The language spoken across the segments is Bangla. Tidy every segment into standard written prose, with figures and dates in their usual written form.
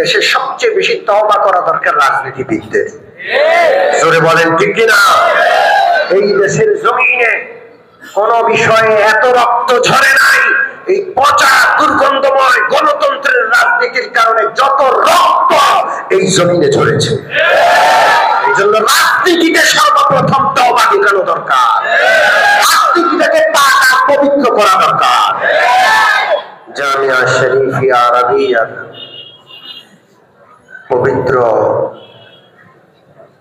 দেশে সবচেয়ে বেশি তওবা করা দরকার রাজনীতিবিদদের। জোরে বলেন ঠিক কিনা? এই দেশের জমিনে কোন বিষয়ে এত রক্ত ঝরে নাই, এই পচা দুর্গন্ধময় গণতন্ত্রের রাজনীতির কারণে যত রক্ত এই জমিনে ঝরেছে। এই জন্য রাজনীতিতে সর্বপ্রথম তওবা ঢুকানো দরকার, রাজনীতিটাকে পাক পবিত্র করা দরকার। জামিয়া শরীফিয়া আরবিয়া পবিত্র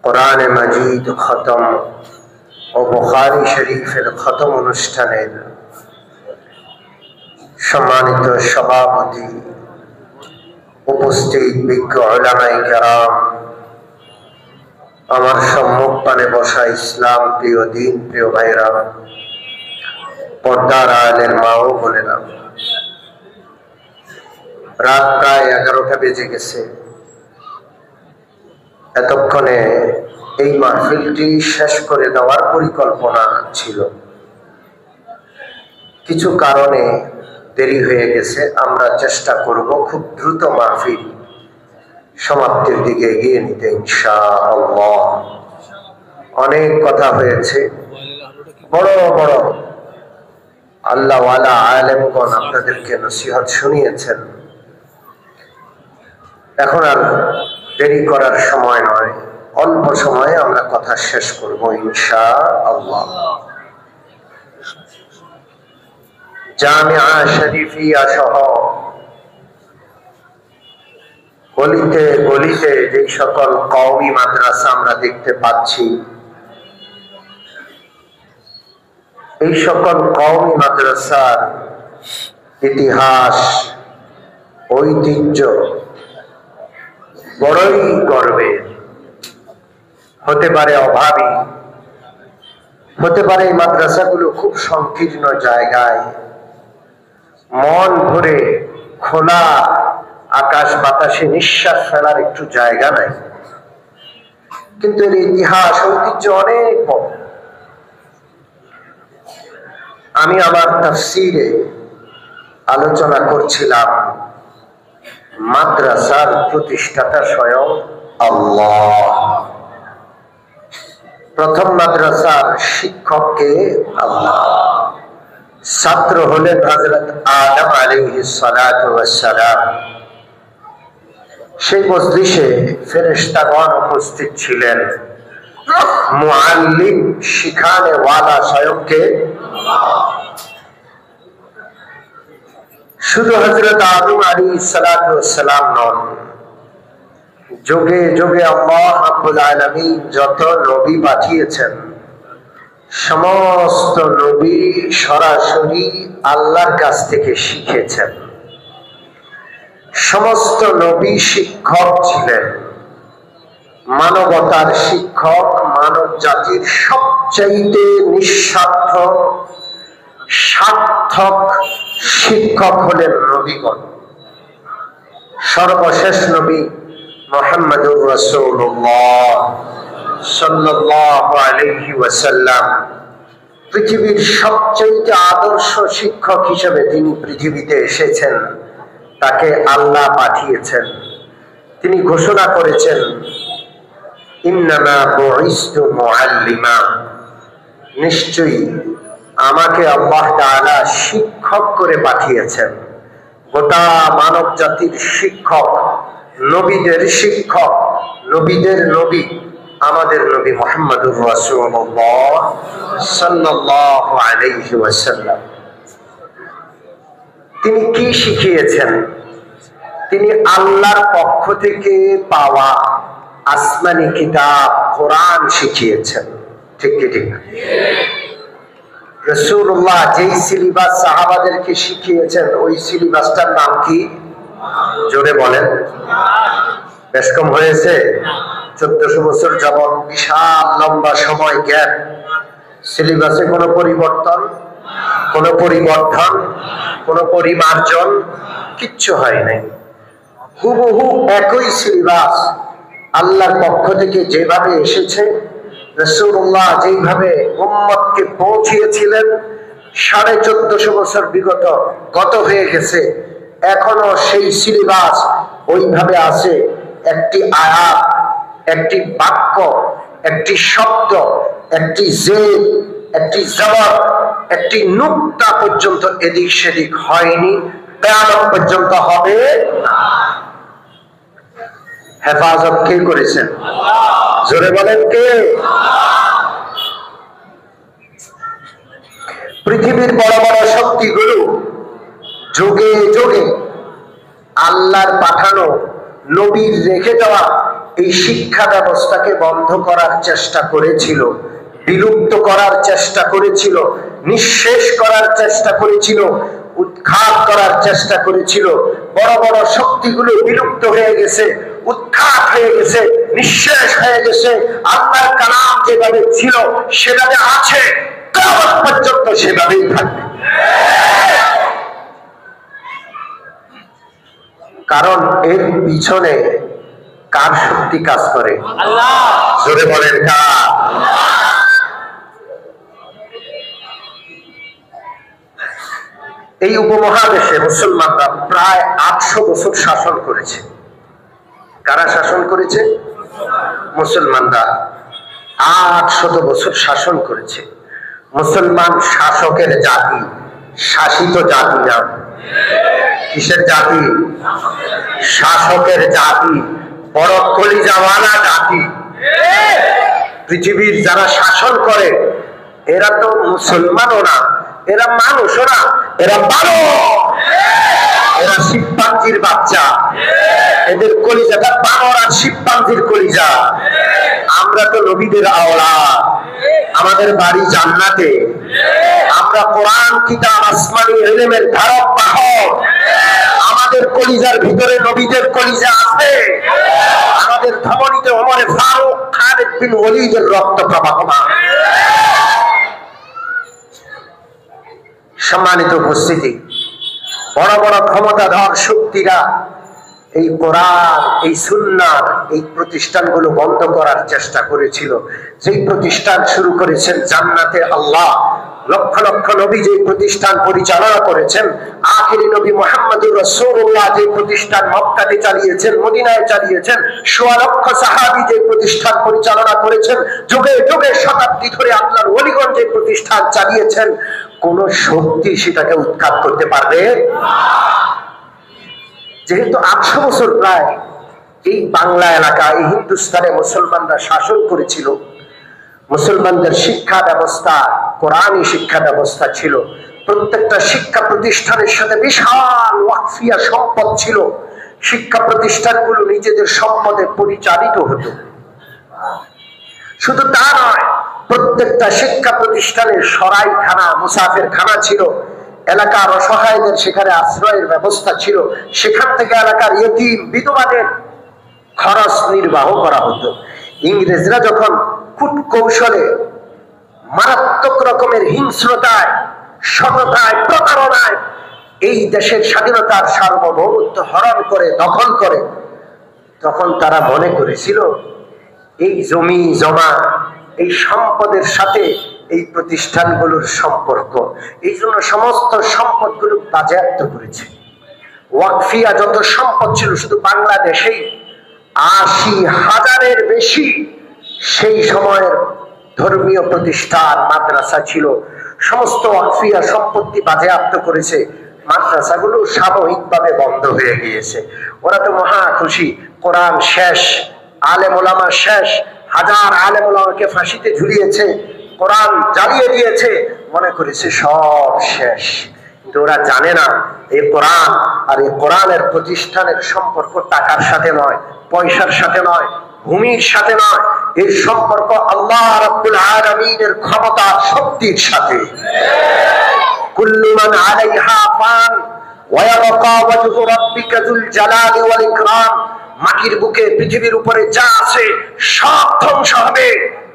কোরআনে মাজিদ খতম ও বুখারী শরীফের খতম অনুষ্ঠানের সম্মানিত সভাপতি, উপস্থিত বিজ্ঞ উলামায়ে কেরাম, আমার সম্মুখ পানে বসা ইসলাম প্রিয় দিন প্রিয় ভাইরা, পর্দার আড়ালের মা ও বোনেরা, রাত প্রায় 11টা বেজে গেছে। এতক্ষণে এই মাহফিলটি শেষ করে দেওয়ার পরিকল্পনা ছিল, কিছু কারণে দেরি হয়ে গেছে। আমরা চেষ্টা করব খুব দ্রুত মাহফিল সমাপ্তির দিকে এগিয়ে নিতে ইনশাআল্লাহ। অনেক কথা হয়েছে, বড় বড় আল্লাহওয়ালা আলেমগণ আপনাদেরকে নসিহত শুনিয়েছেন। এখন আর দেরি করার সময় নয়, অল্প সময়ে আমরা কথা শেষ করব ইনশাআল্লাহ। জামিয়া শরীফিয়া সহ গলিতে গলিতে যে সকল কওমি মাদ্রাসা আমরা দেখতে পাচ্ছি, এই সকল কওমি মাদ্রাসার ইতিহাস ঐতিহ্য বড়ই গর্বের। হতে পারে অভাবী, হতে পারে এই মাদ্রাসাগুলো খুব সংকীর্ণ জায়গায়, মন ভরে খোলা আকাশ বাতাসে নিঃশ্বাস ফেলার একটু জায়গা নাই, কিন্তু এর ইতিহাস ঐতিহ্য অনেক বড়। আমি আমার তাফসীরে আলোচনা করছিলাম মাদ্রাসার প্রতিষ্ঠাতা স্বয়ং আল্লাহ। প্রথম মাদ্রাসার শিক্ষককে আল্লাহ, ছাত্র হলেন হযরত আদম আলাইহিস সালাতু ওয়াস সালাম। সেই মজলিসে ফেরেশতাগণ উপস্থিত ছিলেন, মুআল্লিম শিখানে ওয়ালা স্বয়ংকে শুধু হযরত আদম আলাইহিস সালাতু ওয়াস সালাম নন, যুগে যুগে আল্লাহ রাব্বুল আলামিন যত নবী পাঠিয়েছেন, সমস্ত নবী সরাসরি আল্লাহর কাছ থেকে শিখেছেন। সমস্ত নবী শিক্ষক ছিলেন, মানবতার শিক্ষক, মানব জাতির সবচাইতে নিঃস্বার্থ সার্থক শিক্ষক হলেন নবীগণ। সর্বশেষ নবী মুহাম্মদুর রাসূলুল্লাহ সাল্লাল্লাহু আলাইহি ওয়াসাল্লাম পৃথিবীর সবচেয়ে আদর্শ শিক্ষক হিসেবে তিনি পৃথিবীতে এসেছেন, তাকে আল্লাহ পাঠিয়েছেন। তিনি ঘোষণা করেছেন, ইন্নামা বুইসতু মুআল্লিমা, নিশ্চয়ই আমাকে আল্লাহ তাআলা শিক্ষক করে পাঠিয়েছেন। গোটা মানব জাতির শিক্ষক, নবীদের শিক্ষক, নবীদের নবী আমাদের নবী মুহাম্মদুর রাসূলুল্লাহ সাল্লাল্লাহু আলাইহি ওয়াসাল্লাম। তিনি কি শিখিয়েছেন? তিনি আল্লাহর পক্ষ থেকে পাওয়া আসমানি কিতাব কোরআন শিখিয়েছেন। ঠিক কি ঠিক না? রাসূলুল্লাহ যেই সিলেবাস সাহাবাদেরকে শিখিয়েছেন, ওই সিলেবাসটার নাম কি? জোরে বলেন। বেশ কম হয়েছে? 1400 বছর যাবত বিশাল লম্বা সময় গ্যাপ, সিলেবাসে কোনো পরিবর্তন, কোনো পরিবর্ধন, কোনো পরিমার্জন কিচ্ছু হয় নাই। হুবহু একই সিলেবাস আল্লাহর পক্ষ থেকে যেভাবে এসেছে, রাসূলুল্লাহ যেভাবে উম্মতকে পৌঁছিয়েছিলেন, 1450 বছর গত হয়ে গেছে, এখনো সেই সিলেবাস ওইভাবে আছে একটি আয়াত, একটি বাক্য, একটি শব্দ, একটি জের, একটি জবর, একটি নুক্তা পর্যন্ত এদিক সেদিক হয়নি, কিয়ামত পর্যন্ত হবে না। হেফাজত কে করেছেন? জোরে বলেন কে? পৃথিবীর বড় বড় শক্তিগুলো যুগে যুগে আল্লাহর পাঠানো নবীর রেখে দেওয়া এই শিক্ষা ব্যবস্থাকে বন্ধ করার চেষ্টা করেছিল, বিলুপ্ত করার চেষ্টা করেছিল, নিঃশেষ করার চেষ্টা করেছিল, উৎখাত করার চেষ্টা করেছিল। বড় বড় শক্তিগুলো বিলুপ্ত হয়ে গেছে, উৎখাত হয়ে গেছে, নিঃশেষ হয়ে গেছে। আল্লাহর কালাম যেভাবে ছিল সেভাবে আছে, কিয়ামত পর্যন্ত সেভাবেই থাকবে। কারণ এর পিছনে কার শক্তি কাজ করে? আল্লাহ। জোরে বলেন কার? এই উপমহাদেশে মুসলমানরা প্রায় 800 বছর শাসন করেছে। কারা শাসন করেছে? মুসলমানরা 800 বছর শাসন করেছে। মুসলমান শাসকের জাতি, শাসিত জাতি না। কিসের জাতি? শাসকের জাতি, বড় কলিজাওয়ালা জাতি। পৃথিবীর যারা শাসন করে এরা তো মুসলমানও না, এরা মানুষও না, এরা বানর, এরা শিবপাঞ্জির বাচ্চা। এদের কলিজাটা বানর আর শিবপাঞ্জির কলিজা। আমরা তো নবীদের আওলাদ, আমাদের বাড়ি জান্নাতে, আমরা কোরআন কিতাব আসমানি ইলমের ধারক বাহক। আমাদের কলিজার ভিতরে নবীদের কলিজা আছে, আমাদের ধমনীতে ওমরে ফারুক, খালিদ বিন ওয়ালিদের রক্ত প্রবাহমান। সম্মানিত উপস্থিতি, বড় বড় ক্ষমতাধর শক্তিরা এই কোরআন, এই সুন্নাহ, এই প্রতিষ্ঠানগুলো বন্ধ করার চেষ্টা করেছিল। যেই প্রতিষ্ঠান শুরু করেছেন জান্নাতে আল্লাহ, লক্ষ লক্ষ নবী যে প্রতিষ্ঠান পরিচালনা করেছেন, আখিরি নবী মুহাম্মদুর রাসূলুল্লাহ যে প্রতিষ্ঠান মক্কাতে চালিয়েছেন, মদিনায় চালিয়েছেন, সোয়া লক্ষ সাহাবী যে প্রতিষ্ঠান পরিচালনা করেছেন, যুগে যুগে শতাব্দী ধরে আল্লাহর ওলিগণ যে প্রতিষ্ঠান চালিয়েছেন, কোন শক্তি সেটাকে উৎখাত করতে পারবে না। যেহেতু 800 বছর প্রায় এই বাংলা এলাকা, এই হিন্দুস্তানে মুসলমানরা শাসন করেছিল, মুসলমানদের শিক্ষা ব্যবস্থা কোরআনী শিক্ষা ব্যবস্থা ছিল। প্রত্যেকটা শিক্ষা প্রতিষ্ঠানের সাথে বিশাল ওয়াকফিয়া সম্পদ ছিল। শিক্ষা প্রতিষ্ঠানগুলো নিজেদের সম্পদে পরিচালিত হতো। শুধু তা নয়, প্রত্যেকটা শিক্ষা প্রতিষ্ঠানের সরাইখানা, মুসাফির খানা ছিল। এলাকার অসহায়দের সেখানে আশ্রয়ের ব্যবস্থা ছিল। সেখান থেকে এলাকার ইয়তীম বিধবাদের খরচ নির্বাহ করা হতো। ইংরেজরা যখন কূট কৌশলে, মারাত্মক রকমের হিংস্রতায়, সততায়, প্রতারণায় এই দেশের স্বাধীনতার সার্বভৌমত্ব হরণ করে, দখল করে, তখন তারা মনে করেছিল এই জমি জমা, এই সম্পদের সাথে এই প্রতিষ্ঠানগুলোর সম্পর্ক। এই জন্য সমস্ত সম্পদগুলো বাজেয়াপ্ত করেছে। ওয়াকফিয়া যত সম্পদ ছিল শুধু বাংলাদেশেই 80,000-এর বেশি সেই সময়ের ধর্মীয় প্রতিষ্ঠান, মাদ্রাসা ছিল। সমস্ত ওয়াকফিয়া সম্পত্তি বাজেয়াপ্ত করেছে। মাদ্রাসাগুলো সাময়িকভাবে বন্ধ হয়ে গিয়েছে। ওরা তো মহা খুশি, কোরআন শেষ, আলেম ওলামা শেষ, হাজার আলেম ওলামাকে ফাঁসিতে ঝুলিয়েছে, কোরআন জ্বালিয়ে দিয়েছে, মনে করেছে সব শেষ। কিন্তু ওরা জানে না এই কোরআন আর এই কোরআনের প্রতিষ্ঠানের সম্পর্ক টাকার সাথে নয়, পয়সার সাথে নয়, ভূমির সাথে নয়। এর সম্পর্ক আল্লাহ রাব্বুল আলামিনের ক্ষমতা, শক্তির সাথে। কুল্লু মান আলাইহা ফান ওয়া ইয়াবকা ওয়াজহু রাব্বিকা যুল জালালি ওয়াল ইকরাম। মাটির বুকে, পৃথিবীর উপরে যা আছে সব ধ্বংস হবে,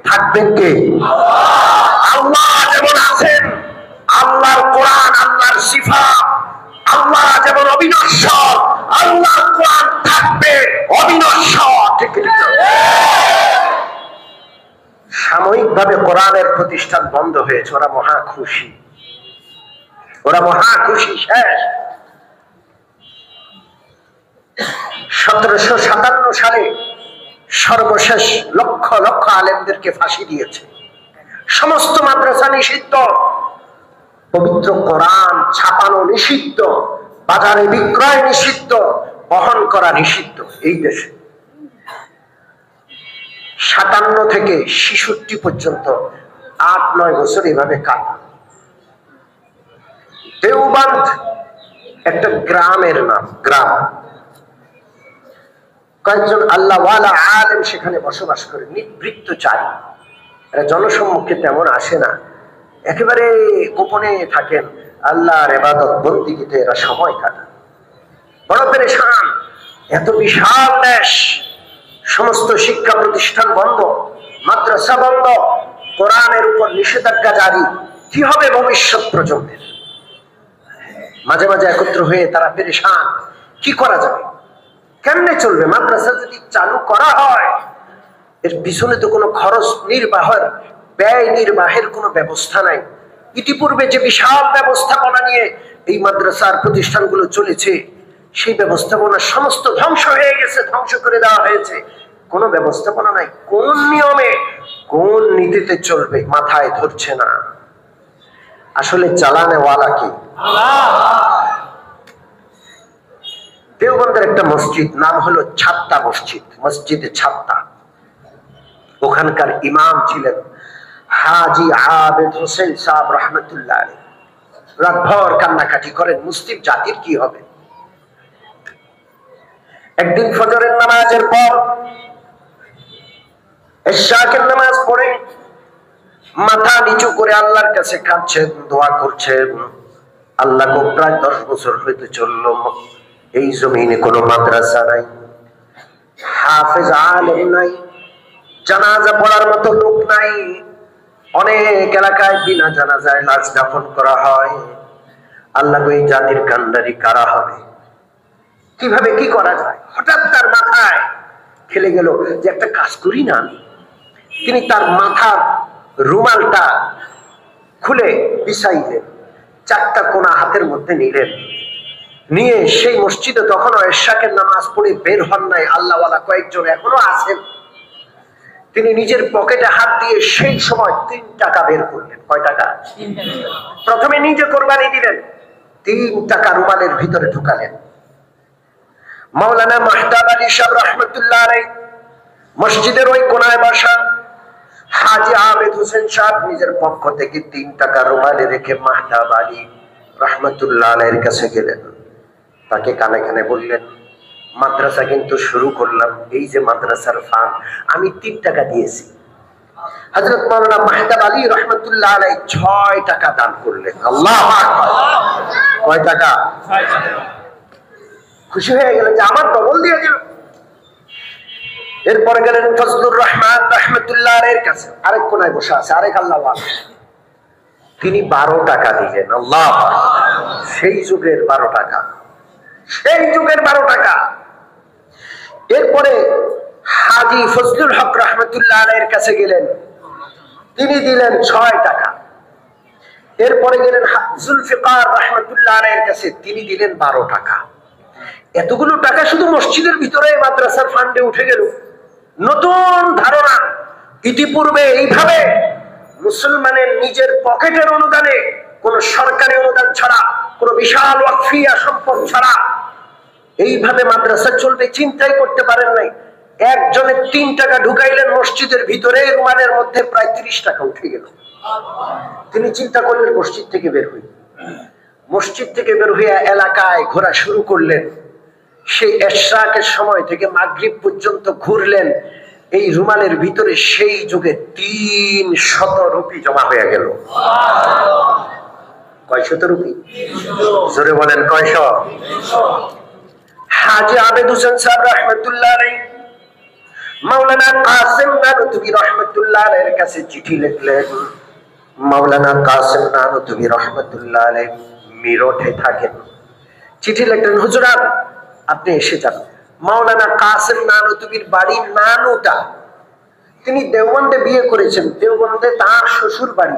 থাকবেন কে? আল্লাহ যেমন আছেন, আল্লাহর কোরআন, আল্লাহর সিফাত, আল্লাহ যেমন অবিনশ্বর, আল্লাহর কোরআন থাকবে অবিনশ্বর। ঠিক ঠিক। সাময়িকভাবে কোরআনের প্রতিষ্ঠান বন্ধ হয়েছে, ওরা মহা খুশি, ওরা মহা খুশি, শেষ। 1757 সালে সর্বশেষ লক্ষ লক্ষ আলেমদেরকে ফাঁসি দিয়েছে। সমস্ত মাদ্রাসা নিষিদ্ধ, পবিত্র কোরআন ছাপানো নিষিদ্ধ, বাজারে বিক্রয় নিষিদ্ধ, বহন করা নিষিদ্ধ। এই দেশে 57 থেকে 66 পর্যন্ত 8-9 বছর এভাবে কাটা। দেওবন্দ একটা গ্রামের নাম, গ্রাম। কয়েকজন আল্লাহওয়ালা আলেম সেখানে বসবাস করে, নিবৃত্তচারী। এরা জনসম্মুখে তেমন আসে না, একেবারে গোপনে থাকেন, আল্লাহর ইবাদত বন্দেগীতে এরা সময় কাটায়। বড় পেরেশান, এত বিশাল দেশ, সমস্ত শিক্ষা প্রতিষ্ঠান বন্ধ, মাদ্রাসা বন্ধ, কোরআনের উপর নিষেধাজ্ঞা জারি। কি হবে ভবিষ্যৎ প্রজন্মের? মাঝে মাঝে একত্র হয়ে তারা পেরেশান, কি করা যাবে, কেমনে চলবে? মাদ্রাসা যদি চালু করা হয়, এর পিছনে তো কোনো খরচ নির্বাহের, ব্যয় নির্বাহের কোনো ব্যবস্থা নাই। ইতিপূর্বে যে বিশাল ব্যবস্থাপনা নিয়ে এই মাদ্রাসার প্রতিষ্ঠানগুলো চলেছে, সেই ব্যবস্থাপনা সমস্ত ধ্বংস হয়ে গেছে, ধ্বংস করে দেওয়া হয়েছে। কোনো ব্যবস্থাপনা নাই, কোন নিয়মে কোন নীতিতে চলবে মাথায় ধরছে না। আসলে চালানেওয়ালা কি? দেওবন্দের একটা মসজিদ, নাম হলো ছাত্তা মসজিদ, মসজিদে ছাত্তা। ওখানকার ইমাম ছিলেন হাজি আবেদ হোসেন সাহেব রহমতুল্লাহ আলাইহি। রাতভর কান্নাকাটি করেন, মুসলিম জাতির কি হবে। একদিন ফজরের নামাজের পর ইশাকের নামাজ পড়ে মাথা নিচু করে আল্লাহর কাছে কাঁদছেন, দোয়া করছেন। আল্লাহ গো, প্রায় 10 বছর হইতে চলল, এই জমিনে কোনো মাদ্রাসা নাই, হাফেজ আলেম নাই, জানাজা পড়ার মতো লোক নাই। অনেক এলাকায় বিনা জানাজায় লাশ দাফন করা হয়। আল্লাহ গো, এই জাতির কান্ডারি কারা হবে? কিভাবে কি করা যায়? হঠাৎ তার মাথায় খেলে গেল যে একটা কাজ করি না আমি। তিনি তার মাথার রুমালটা খুলে বিছাইলেন, 4টা কোনা হাতের মধ্যে নিলেন, নিয়ে সেই মসজিদে তখনও ইশাকের নামাজ পড়ে বের হন নাই আল্লাহওয়ালা কয়েকজন এখনো আছেন। তিনি নিজের পকেটে হাত দিয়ে সেই সময় 3 টাকা বের করলেন। কয় টাকা? প্রথমে নিজে কোরবানি দিলেন, 3 টাকা রুমালের ভিতরে ঢুকালেন। মাওলানা মাহতাব আলী সাহেব রহমতুল্লাহ আলাইহি মসজিদের ওই কোনায় বসা। হাজি আবেদ হোসেন সাহেব নিজের পক্ষ থেকে 3 টাকা রুমালে রেখে মাহতাব আলী রহমতুল্লাহ আলাইহির কাছে গেলেন। তাকে কানে কানে বললেন, মাদ্রাসা কিন্তু শুরু করলাম, এই যে মাদ্রাসার ফান্ড আমি 3 টাকা দিয়েছি। হযরত মাওলানা মাহতাব আলী রহমতুল্লাহ আলাইহি 6 টাকা দান করলেন। আল্লাহু আকবার! কয় টাকা? 6 টাকা। খুশি হয়ে গেলেন যে আমার ডবল দিয়ে দিল। এরপরে গেলেন ফজলুর রহমান রহমতুল্লাহ আলাইহির কাছে, আরেক কোনায় বসে আছে আরেক আল্লাহওয়ালা। তিনি 12 টাকা দিলেন। আল্লাহ! সেই যুগের 12 টাকা, সেই যুগের 12 টাকা। এরপরে হাজি ফজলুল হক রহমতুল্লাহ আলাইহির কাছে গেলেন, তিনি দিলেন 6 টাকা। এরপরে গেলেন জুলফিকার রহমতুল্লাহ আলাইহির কাছে, তিনি দিলেন 12 টাকা। এতগুলো টাকা শুধু মসজিদের ভিতরে মাদ্রাসার ফান্ডে উঠে গেল। নতুন ধারণা। ইতিপূর্বে এইভাবে মুসলমানের নিজের পকেটের অনুদানে, কোন সরকারি অনুদান ছাড়া, কোন বিশাল ওয়াকফিয়া সম্পদ ছাড়া এইভাবে মাদ্রাসা চলবে চিন্তাই করতে পারেন নাই। একজনে 3 টাকা ঢুকাইলেন মসজিদের ভিতরে, রুমালের মধ্যে প্রায় 30 টাকা উঠে গেল। তিনি চিন্তা করলেন মসজিদ থেকে বের হই। মসজিদ থেকে বের হইয়া এলাকায় ঘোরা শুরু করলেন। সেই ইশরাকের সময় থেকে মাগরিব পর্যন্ত ঘুরলেন। এই রুমালের ভিতরে সেই যুগে 300 রুপি জমা হয়ে গেল। কয়শত রুপি? জোরে বলেন, কয়শ? হাজি আবেদ হোসেন সাহেব রহমতুল্লাহ আলাইহি মাওলানা কাসেম নানুতুবি রহমতুল্লাহ আলাইহির কাছে চিঠি লিখলেন। মাওলানা কাসেম নানুতুবি রহমতুল্লাহ আলাইহি মিরটে থাকেন। চিঠি লিখলেন, হুজুর আপনি এসে যান। মাওলানা কাসেম নানুতুবির বাড়ি নানুটা। তিনি দেওবন্দে বিয়ে করেছেন, দেওবন্দে তার শ্বশুর বাড়ি।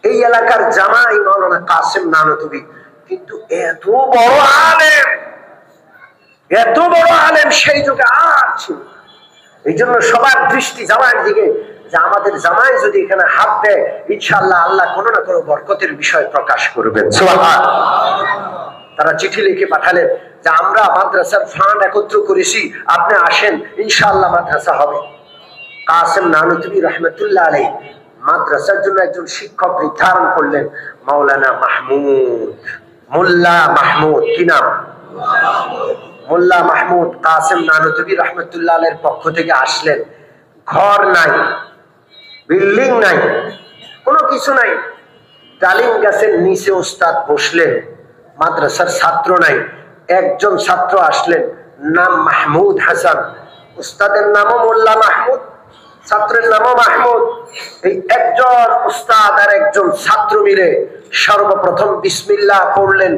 এই এলাকার জামাই মাওলানা কাসেম নানুতুবি, কিন্তু এত বড় আলেম এত বড় আলেম সেই যুগে আর ছিল। এই জন্য সবার দৃষ্টি জামাইয়ের দিকে, যে আমাদের জামাই যদি এখানে হাত দেয় ইনশাআল্লাহ আল্লাহ কোনো না কোনো বরকতের বিষয় প্রকাশ করবেন। সুবহানাল্লাহ। তারা চিঠি লিখে পাঠালেন যে আমরা মাদ্রাসার ফান্ড একত্র করেছি, আপনি আসেন, ইনশাআল্লাহ মাদ্রাসা হবে। কাসেম নানুতুবি রহমতুল্লাহ আলাইহি মাদ্রাসার জন্য একজন শিক্ষক নির্ধারণ করলেন, মাওলানা মাহমুদ, মোল্লা মাহমুদ। কি নাম? মোল্লা মাহমুদ। কাসেম নানুতুবি রহমতুল্লাহ আলাইহির পক্ষ থেকে আসলেন। ঘর নাই, বিল্ডিং নাই, কোনো কিছু নাই, ডালিম গাছের নিচে ওস্তাদ বসলেন। মাদ্রাসার ছাত্র নাই, একজন ছাত্র আসলেন, নাম মাহমুদ হাসান। উস্তাদের নামও মোল্লা মাহমুদ, ছাত্রের নামও মাহমুদ। এই একজন উস্তাদ আর একজন ছাত্র মিলে সর্বপ্রথম বিসমিল্লাহ পড়লেন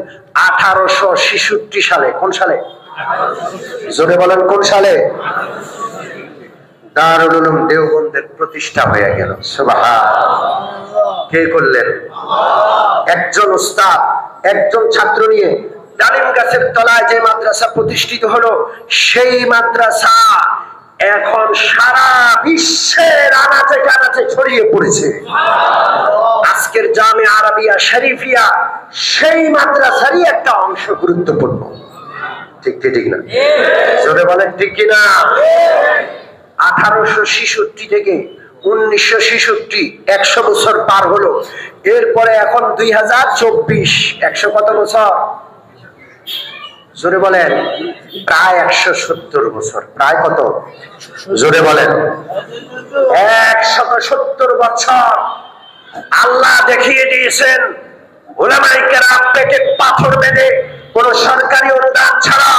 1866 সালে। কোন সালে? জোরে বলেন, কোন সালে? দারুল উলুম দেওবন্দের প্রতিষ্ঠা হয়ে গেল। সুবহানাল্লাহ। কে করলেন? একজন উস্তাদ একজন ছাত্র নিয়ে ডালিম গাছের তলায় যে মাদ্রাসা প্রতিষ্ঠিত হলো, সেই মাদ্রাসা এখন সারা বিশ্বের আনাচে কানাচে ছড়িয়ে পড়েছে। আজকের জামে আরাবিয়া শরীফিয়া সেই মাদ্রাসারই একটা অংশ, গুরুত্বপূর্ণ। ঠিক ঠিক না? জোরে বলেন ঠিক কিনা? 1866 থেকে 1966, 100 বছর পার হলো। এরপরে এখন 2024, 100 কত বছর? জোরে বলেন। প্রায় 170 বছর। প্রায় কত? জোরে বলেন। 170 বছর আল্লাহ দেখিয়ে দিয়েছেন উলামায়ে কেরাম পেটে পাথর বেঁধে, কোন সরকারি অনুদান ছাড়া,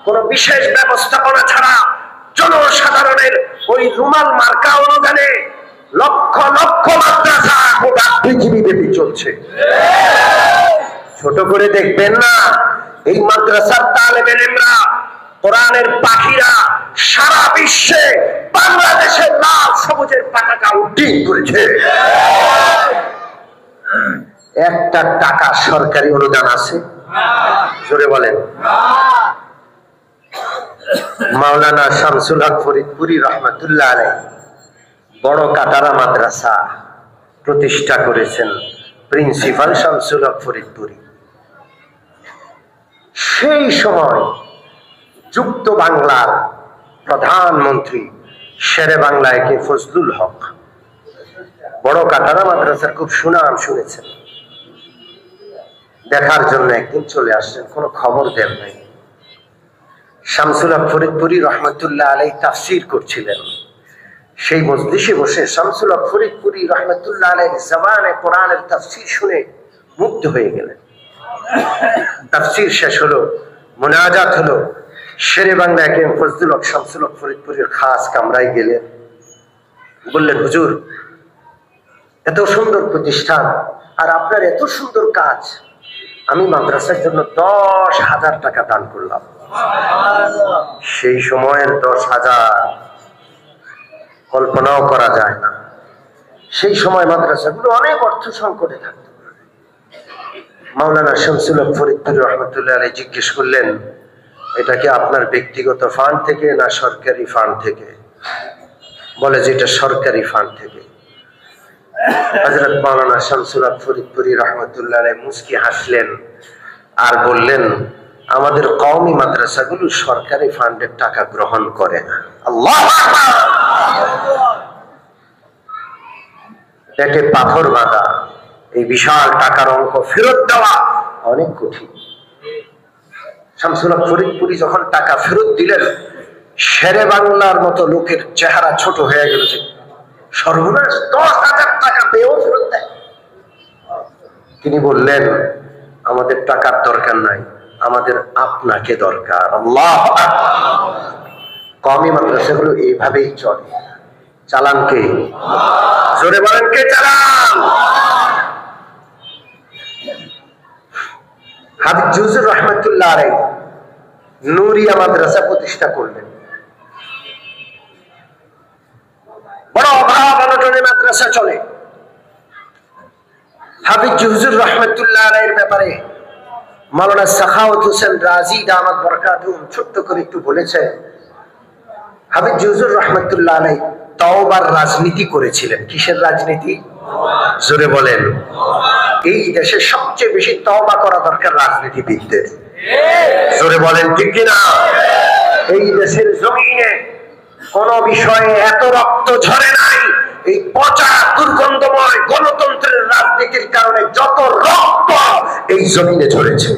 কোন বিশেষ ব্যবস্থাপনা ছাড়া, জনসাধারণের ওই রুমাল মার্কা অনুদানে লক্ষ লক্ষ মাদ্রাসা গোটা পৃথিবীব্যাপী চলছে। ছোট করে দেখবেন না। এই মাদ্রাসার তালেবে ইলমরা, কোরআনের পাখিরা সারা বিশ্বে বাংলাদেশের লাল সবুজের পতাকা উড্ডীন করেছে। একটা টাকা সরকারি অনুদান আছে? জোরে বলেন। মাওলানা শামসুল হক ফরিদপুরি রহমতুল্লাহ আলাইহি বড় কাটারা মাদ্রাসা প্রতিষ্ঠা করেছেন, প্রিন্সিপাল শামসুল হক ফরিদপুরি। সেই সময় যুক্ত বাংলার প্রধানমন্ত্রী শেরে বাংলা কে ফজলুল হক বড় কাটারা মাদ্রাসার খুব সুনাম শুনেছেন। দেখার জন্য একদিন চলে আসছেন, কোনো খবর দেন নাই। শামসুল হক ফরিদপুরি রহমতুল্লাহ আলাইহি তাফসীর করছিলেন। সেই মজলিসে বসে শামসুল হক ফরিদপুরি রহমতুল্লাহ আলাইহির জবানে কোরআনের তাফসীর শুনে মুগ্ধ হয়ে গেলেন। তাফসীর শেষ হলো, মুনাজাত হলো। শেরে বাংলা কে ফজলুল হক শামসুল হক ফরিদপুরির খাস কামরায় গেলেন। বললেন, হুজুর, এত সুন্দর প্রতিষ্ঠান আর আপনার এত সুন্দর কাজ, আমি মাদ্রাসার জন্য 10,000 টাকা দান করলাম। সেই সময়ের 10,000 কল্পনাও করা যায় না। সেই সময় মাদ্রাসাগুলো অনেক অর্থ সংকটে থাকত। মাওলানা শামসুল হক ফরিদপুরি রহমতুল্লাহ আলাইহি জিজ্ঞেস করলেন, এটা কি আপনার ব্যক্তিগত ফান্ড থেকে না সরকারি ফান্ড থেকে? বলে যে এটা সরকারি ফান্ড থেকে। হযরত মাওলানা শামসুল হক ফরিদপুরি রহমতুল্লাহ আলাইহি মুস্কি হাসলেন আর বললেন, আমাদের কওমি মাদ্রাসাগুলো সরকারি ফান্ডের টাকা গ্রহণ করে না। আল্লাহু আকবার। পেটে পাথর বাঁধা এই বিশাল টাকার অঙ্ক ফেরত দেওয়া অনেক কঠিন। শামসুল হক ফরিদপুরি যখন টাকা ফেরত দিলেন, শেরে বাংলার মতো লোকের চেহারা ছোট হয়ে গেল, যে সর্বনাশ, 10,000 টাকা পেয়েও ফেরত দেয়। তিনি বললেন, আমাদের টাকার দরকার নাই, আমাদের আপনাকে দরকার। আল্লাহু আকবার। কওমি মাদ্রাসাগুলো এইভাবেই চলে। চালান কে? জোরে বলেন, কে চালান? হাবিব জুজুর রহমতুল্লাহ আলাইহি নূরিয়া মাদ্রাসা প্রতিষ্ঠা করলেন। বড় অভাব অনটনে মাদ্রাসা চলে। হাবিব হুজুর রহমতুল্লাহ আলাইহির ব্যাপারে মাওলানা সাখাওয়াত হোসেন রাজি দামাত বরকাতুহু ছোট্ট করে একটু বলেছেন, হাফিজ হুজুর রহমতুল্লাহ আলাইহি তওবার রাজনীতি করেছিলেন। কিসের রাজনীতি? জোরে বলেন। এই দেশে সবচেয়ে বেশি তওবা করা দরকার রাজনীতিবিদদের। জোরে বলেন ঠিক কিনা? এই দেশের জমিনে কোন বিষয়ে এত রক্ত ঝরে নাই। এই পচা দুর্গন্ধময় গণতন্ত্রের রাজনীতির কারণে যত রক্ত এই জমিনে ঝরেছে।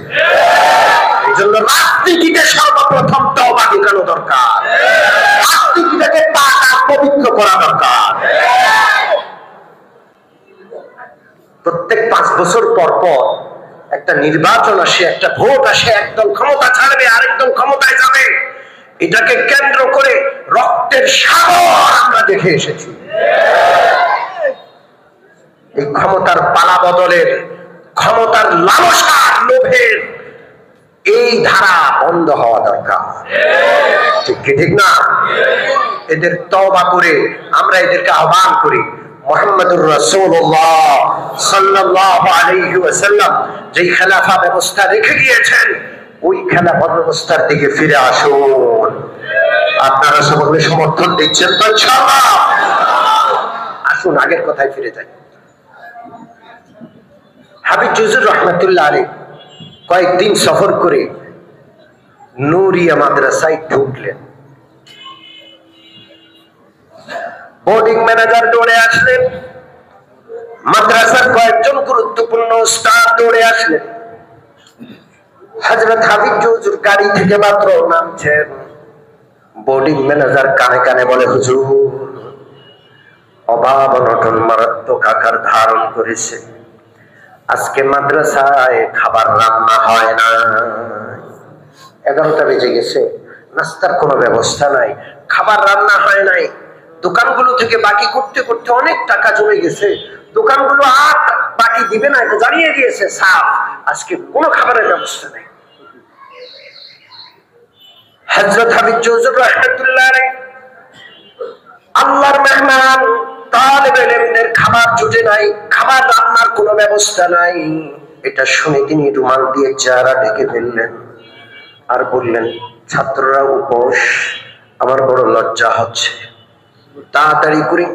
এই জন্য রাজনীতিতে সর্বপ্রথম তওবা ঢুকানো দরকার, রাজনীতিটাকে পাক পবিত্র করা দরকার। প্রত্যেক 5 বছর পর পর একটা নির্বাচন আসে, একটা ভোট আসে, একদল ক্ষমতা ছাড়বে আরেকদল ক্ষমতায় যাবে। এটাকে কেন্দ্র করে রক্তের সাগর আমরা দেখে এসেছি। এই ক্ষমতার পালা বদলের, ক্ষমতার লালসার লোভের এই ধারা বন্ধ হওয়া দরকার। ঠিক কি ঠিক না? এদের তওবা করে আমরা এদেরকে আহ্বান করি, মুহাম্মদুর রাসূলুল্লাহ সাল্লাল্লাহু আলাইহি ওয়াসাল্লাম যেই খেলাফা ব্যবস্থা রেখে গিয়েছেন ওই খেলাফা ব্যবস্থার দিকে ফিরে আসুন। আপনারা সকলে সমর্থন দিচ্ছেন তো ইনশাআল্লাহ? আসুন আগের কথায় ফিরে যাই। হাফিজ হুজুর রহমতুল্লাহ আলাইহি কয়েকদিন সফর করে নূরিয়া মাদ্রাসায় ঢুকলেন। বোর্ডিং ম্যানেজার দৌড়ে আসলেন, মাদ্রাসার কয়েকজন গুরুত্বপূর্ণ উস্তাদ দৌড়ে আসলেন। হযরত হাফিজ হুজুর গাড়ি থেকে মাত্র নামছেন, বোর্ডিং ম্যানেজার কানে কানে বলে, হুজুর অভাব অনটন মারাত্মক আকার ধারণ করেছে, আজকে মাদ্রাসায় খাবার রান্না হয় না। 11টা বেজে গেছে, নাস্তার কোনো ব্যবস্থা নাই, খাবার রান্না হয় নাই। দোকানগুলো থেকে বাকি করতে করতে অনেক টাকা জমে গেছে, দোকানগুলো আর বাকি দিবে না এটা জানিয়ে দিয়েছে সাফ, আজকে কোনো খাবারের ব্যবস্থা নেই। হযরত হাফিজ হুজুর রাহমাতুল্লাহ আলাইহি আল্লাহর মেহমান, তালেবে ইলমদের খাবার জুটে নাই, খাবার রান্নার কোনো ব্যবস্থা নাই। এটা শুনে তিনি রুমাল দিয়ে চেহারা ঢেকে ফেললেন আর বললেন, ছাত্ররা উপোস, আমার বড় লজ্জা হচ্ছে। তাড়াতাড়ি করে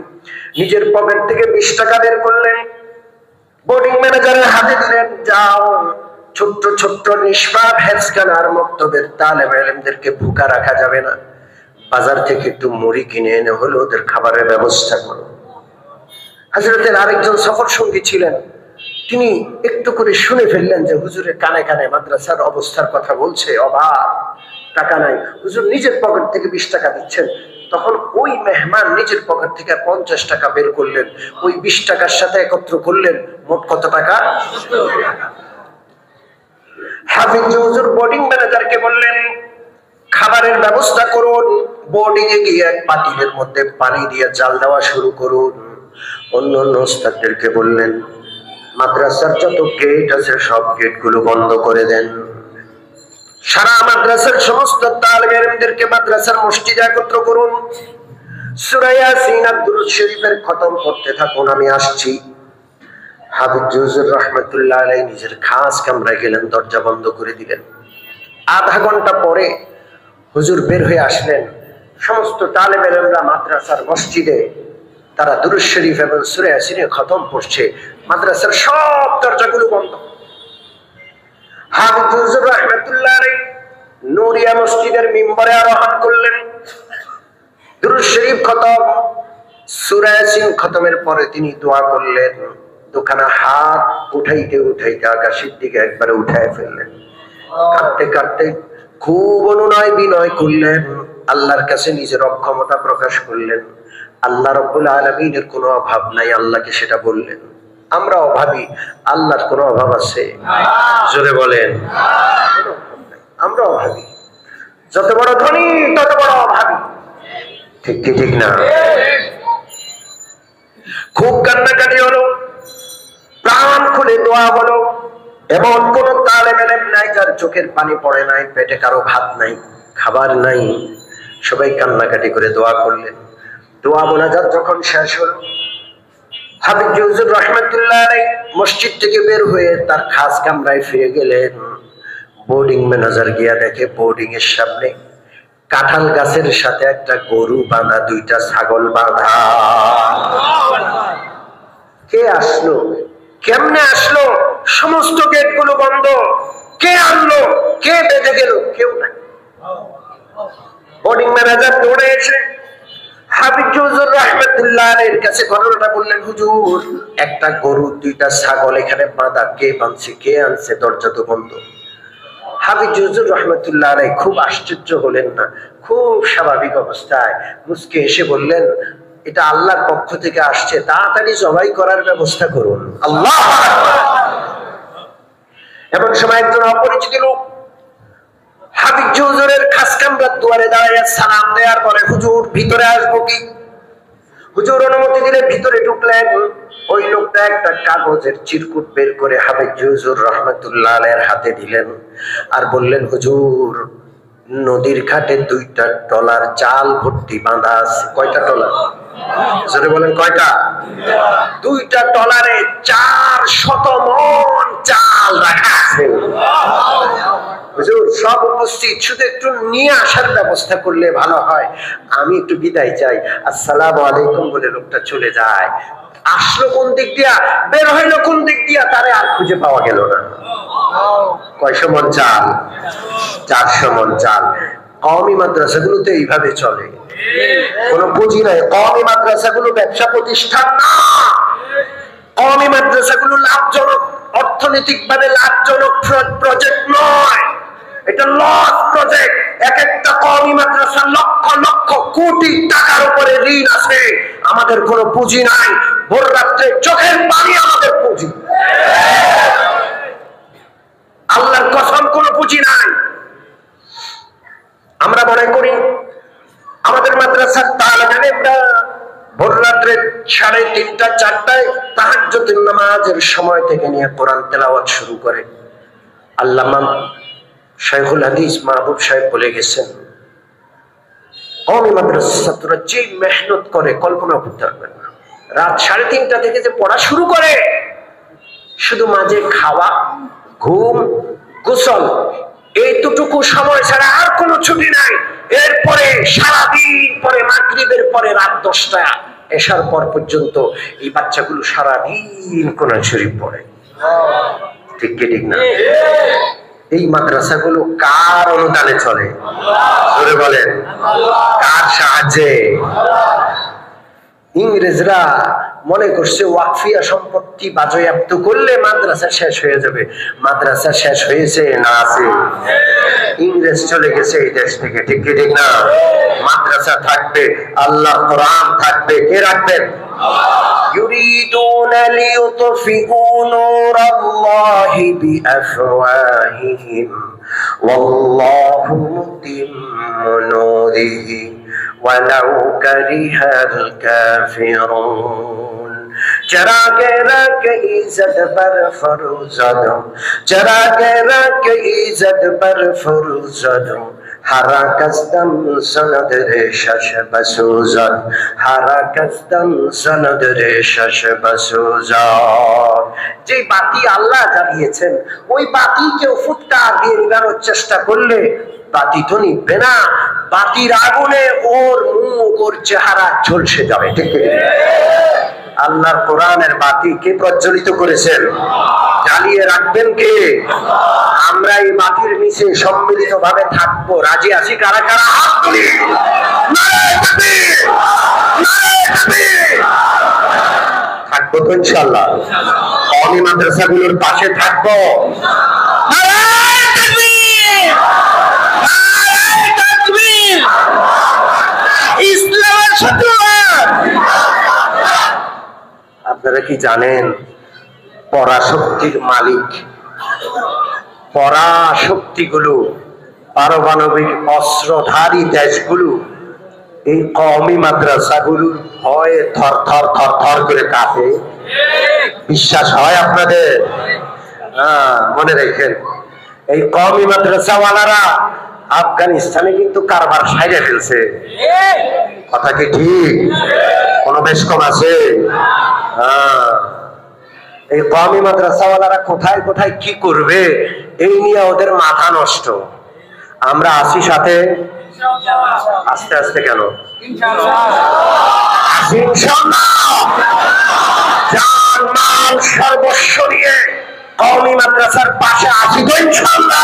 নিজের পকেট থেকে 20 টাকা বের করলেন, বোর্ডিং ম্যানেজারের হাতে দিলেন, যাও ছোট্ট ছোট্ট নিষ্পাপ হেফজখানার মক্তবের তালেবে ইলমদেরকে ভুকা রাখা যাবে না, বাজার থেকে একটু মুড়ি কিনে এনে হলো ওদের খাবারের ব্যবস্থা করো। হযরতের আরেকজন সফর সঙ্গী ছিলেন, তিনি একটু করে শুনে ফেললেন যে হুজুরের কানে কানে মাদ্রাসার অবস্থার কথা বলছে, অভাব, টাকা নাই। হুজুর নিজের পকেট থেকে 20 টাকা দিচ্ছেন। তখন ওই মেহমান নিজের পকেট থেকে 50 টাকা বের করলেন, ওই 20 টাকার সাথে একত্র করলেন, মোট কত টাকা? হাফিজ হুজুর বোর্ডিং ম্যানেজারকে বললেন, খাবারের ব্যবস্থা করুন, বোর্ডিং এ গিয়ে পাতিলের মধ্যে পানি দিয়ে জাল দেওয়া শুরু করুন। অন্য অন্য উস্তাদদেরকে বললেন, মাদ্রাসার যত গেট আছে সব গেটগুলো বন্ধ করে দেন, সারা মাদ্রাসার সমস্ত তালেবে ইলমদেরকে মাদ্রাসার মসজিদে একত্র করুন, সূরা ইয়াসিন আর দুরূদ শরীফের খতম করতে থাকুন, আমি আসছি। হাফিজ হুজুর রাহমাতুল্লাহ আলাইহি নিজের খাস কামরায় গেলেন, দরজা বন্ধ করে দিলেন। আধা ঘন্টা পরে হুজুর বের হয়ে আসলেন। সমস্ত তালেবে ইলমরা মাদ্রাসার মসজিদে তারা দুরূদ শরীফ এবং সূরা ইয়াসিনের খতম পড়ছে, মাদ্রাসার সব দরজাগুলো বন্ধ। হাফিজ হুজুর রাহমাতুল্লাহ আলাইহি নূরিয়া মসজিদের মিম্বরে আরোহণ করলেন, দুরূদ শরীফ খতম, সূরা ইয়াসিন খতমের পরে তিনি দোয়া করলেন, দুখানা হাত উঠাইতে উঠাইতে আকাশের দিকে একবারে উঠায় ফেললেন, কাঁদতে কাঁদতে খুব অনুনয় বিনয় করলেন, আল্লাহর কাছে নিজের অক্ষমতা প্রকাশ করলেন। আল্লাহ রাব্বুল আলামিনের কোনো অভাব নাই, আল্লাহকে সেটা বললেন। আমরা অভাবী, আল্লাহর কোনো অভাব আছে? জোরে বলেন। আমরা অভাবী, যত বড় ধনী তত বড় অভাবী। ঠিক কি ঠিক না? খুব কান্নাকাটি হলো, প্রাণ খুলে দোয়া হলো। এমন কোন তালেবে ইলম নাই যার চোখের পানি পড়ে নাই, পেটে কারো ভাত নাই, খাবার নাই, সবাই কান্নাকাটি করে দোয়া করলেন। দোয়া মোনাজাত যখন শেষ হলো, হাফিজ হুজুর রাহমাতুল্লাহ আলাইহি মসজিদ থেকে বের হয়ে তার খাস কামরায় ফিরে গেলেন। বোর্ডিং ম্যানেজার গিয়া দেখে বোর্ডিং এর সামনে কাঁঠাল গাছের সাথে একটা গরু বাঁধা, দুইটা ছাগল বাঁধা। কে আসলো, কেমনে আসলো? সমস্ত গেট গুলো বন্ধ। কে আনলো, কে বেঁধে গেল? কেউ নাই। বোর্ডিং ম্যানেজার দৌড়ে এসে হাবিব হুজুর রাহমাতুল্লাহ আলাইহির কাছে ঘটনাটা বললেন, হুজুর একটা গরু দুইটা ছাগল এখানে বাঁধা, কে বাঁধছে, কে আনছে? দরজা তো বন্ধ। হাবিব হুজুর রাহমাতুল্লাহ আলাইহি খুব আশ্চর্য হলেন না, খুব স্বাভাবিক অবস্থায় মুস্কে এসে বললেন, এটা আল্লাহর পক্ষ থেকে আসছে, তাড়াতাড়ি জবাই করার ব্যবস্থা করুন। আল্লাহ এমন সময় একজন অপরিচিত লোক হাবিব হুজুরের খাস কামরার দুয়ারে দাঁড়িয়ে সালাম দেওয়ার পরে, হুজুর ভিতরে আসবো কি? হুজুর অনুমতি দিলে ভিতরে ঢুকলেন। ওই লোকটা একটা কাগজের চিরকুট বের করে হাবিব হুজুর রাহমাতুল্লাহ আলাইহির হাতে দিলেন আর বললেন, হুজুর নদীর ঘাটে দুইটা টলার চাল ভর্তি বাঁধা আছে। কয়টা টলার? জোরে বলেন কয়টা? দুইটা টলারে 400 মণ চাল রাখা আছে। হুজুর সব উপস্থিত, শুধু একটু নিয়ে আসার ব্যবস্থা করলে ভালো হয়, আমি একটু বিদায় চাই। আসসালামু আলাইকুম বলে লোকটা চলে যায়। আসলো কোন দিক দিয়া, বের হইলো কোন দিক দিয়া, তারে আর খুঁজে পাওয়া গেল না। কয়শো মণ চাল? 400 মণ চাল। কওমি মাদ্রাসাগুলোতে এইভাবে চলে, কোন পুঁজি নাই। কওমি মাদ্রাসাগুলো ব্যবসা প্রতিষ্ঠান না। কওমি মাদ্রাসাগুলো লাভজনক, অর্থনৈতিক ভাবে লাভজনক প্রজেক্ট নয়, এটা লস প্রজেক্ট। এক একটা কওমি মাদ্রাসা লক্ষ লক্ষ কোটি টাকার উপরে ঋণ আছে। আমাদের কোনো পুঁজি নাই, ভোর রাত্রে চোখের পানি আমাদের পুঁজি। আল্লাহর কসম কোনো পুঁজি নাই। আমরা মনে করি আমাদের মাদ্রাসার তালেবেরা ভোর রাত্রে 3:30 4টায় তাহাজ্জুদের নামাজের সময় থেকে নিয়ে কোরআন তেলাওয়াত শুরু করে। আল্লামা শাইখুল হাদিস মাহবুব সাহেব বলে গেছেন, কওমি মাদ্রাসার ছাত্ররা যে মেহনত করে কল্পনা করতে পারবেন না। রাত 3:30 থেকে যে পড়া শুরু করে, শুধু মাঝে খাওয়া, ঘুম, গোসল, এইটুকু সময় ছাড়া আর কোনো ছুটি নাই। এরপরে সারাদিন পরে মাগরিবের পরে রাত 10টা এশার পর পর্যন্ত এই বাচ্চাগুলো সারাদিন কোরআন শরীফ পড়ে। ঠিক কি ঠিক না? এই মাদ্রাসাগুলো কার অনুদানে চলে? জোরে বলেন, কার সাহায্যে? ইংরেজরা মনে করছে ওয়াকফিয়া সম্পত্তি বাজেয়াপ্ত করলে মাদ্রাসা শেষ হয়ে যাবে। মাদ্রাসা শেষ হয়েছে না আছে? ইংরেজ চলে গেছে এই দেশ থেকে। ঠিক কি ঠিক না? মাদ্রাসা থাকবে, আল্লাহ কোরআন থাকবে। কে রাখবেন? يريدون ليطفئوا نور الله بأفواههم والله متم نوره ولو كره الكافرون چراغ رک عزت پر فروزد، چراغ رک عزت پر فروزد، হারা কাস্তাম সনদের শাস বসুজান, হারা কাস্তাম সনদের শাস বসুজান। যে বাতি আল্লাহ জ্বালিয়েছেন, ওই বাতি কেউ ফুটকা দিয়ে নিভানোর চেষ্টা করলে বাতি তো নিবে না। বাতির আগুনে ওর মুখ, ওর চেহারা ঝলসে যাবে। ঠিক আছে? আল্লাহর কোরআনের বাতি কে প্রজ্বলিত করেছেন? জ্বালিয়ে রাখবেন কে? আমরা এই বাতির নিচে সম্মিলিত ভাবে থাকবো। রাজি আছি? কারা কারা হাত তুলি। থাকবো তো ইনশাআল্লাহ। কওমি মাদ্রাসাগুলোর পাশে থাকবো। ইসলামের সাথে আপনারা কি জানেন পরাশক্তির মালিক, পরাশক্তিগুলো, পারমাণবিক অস্ত্রধারী দেশগুলো এই কওমি মাদ্রাসাগুলোর ভয়ে থর থর থর থর করে কাঁপে? বিশ্বাস হয় আপনাদের? মনে রাখেন, এই কওমি মাদ্রাসাওয়ালারা আফগানিস্তানে কিন্তু কারবার সাইরে ফেলছে। কথা কি ঠিক? কোন বেশ কম আছে? এই কওমি মাদ্রাসাওয়ালারা কোথায় কোথায় কি করবে এই নিয়ে ওদের মাথা নষ্ট। আমরা আসি সাথে, আস্তে আস্তে কেন, জান মাল সর্বস্ব নিয়ে কওমি মাদ্রাসার পাশে আসি তো ইনশাআল্লাহ।